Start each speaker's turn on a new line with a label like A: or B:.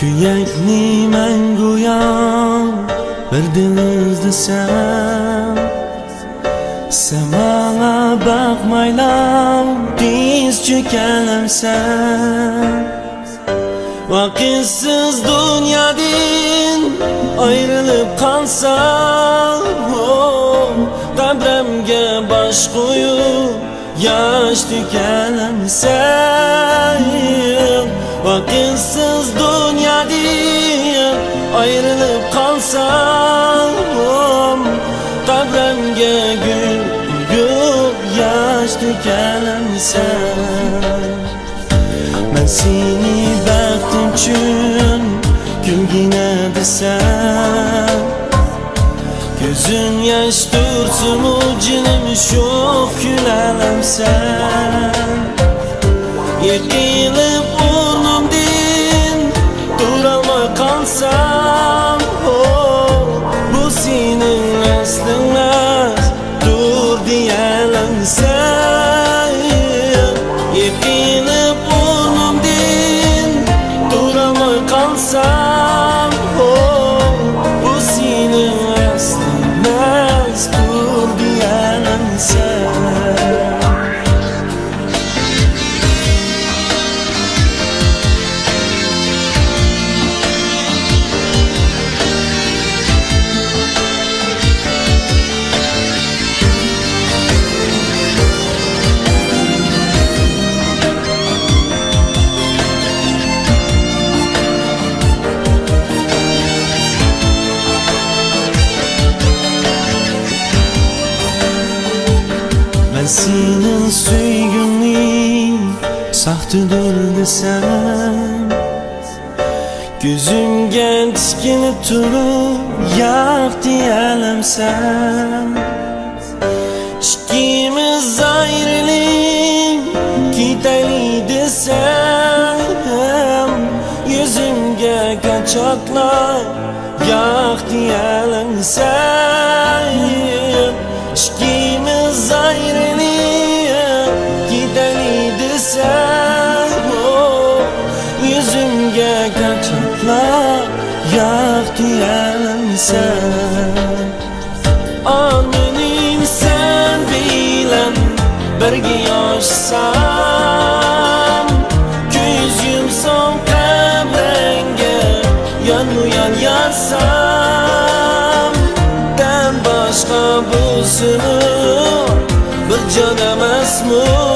A: Kuyakni men go'yam bir denizda sen manga bakmaylam diz cho'kalamsan. Vakitsiz dunyodan ayrilib qolsam, qabrimga bosh qo'yib yosh to'kalamsan. Vakitsiz dunyodan ayrilib qolsam, qabrimga gul qo'yib yosh to'kalamsan. Men seni baxtim uchun kulgina desam, ko'zim yosh tursin-u jinim sho'x kulalamsan. Yiqilib o'rnimdan turolmay qolsam, bu sening aslin emas, dur deyalamsan. Yiqilib o'rnimdan turolmay qolsam, bu sening aslin emas, dur deyalamsan. Senin sevginin sahtidir desem, gözümge tikilip turup yak diyelemsen. İkimiz ayrılıp gideli desem, yüzümge kaçaklar yak diyelemsen. İkimiz ayrılıp gideli desem, yüzümge kaçaklar yak diyelemsen. Armenim sen bilen birge yaşasam, göz yumsam qabranga yan yatsam. Den başka bulsun bir can emasmi?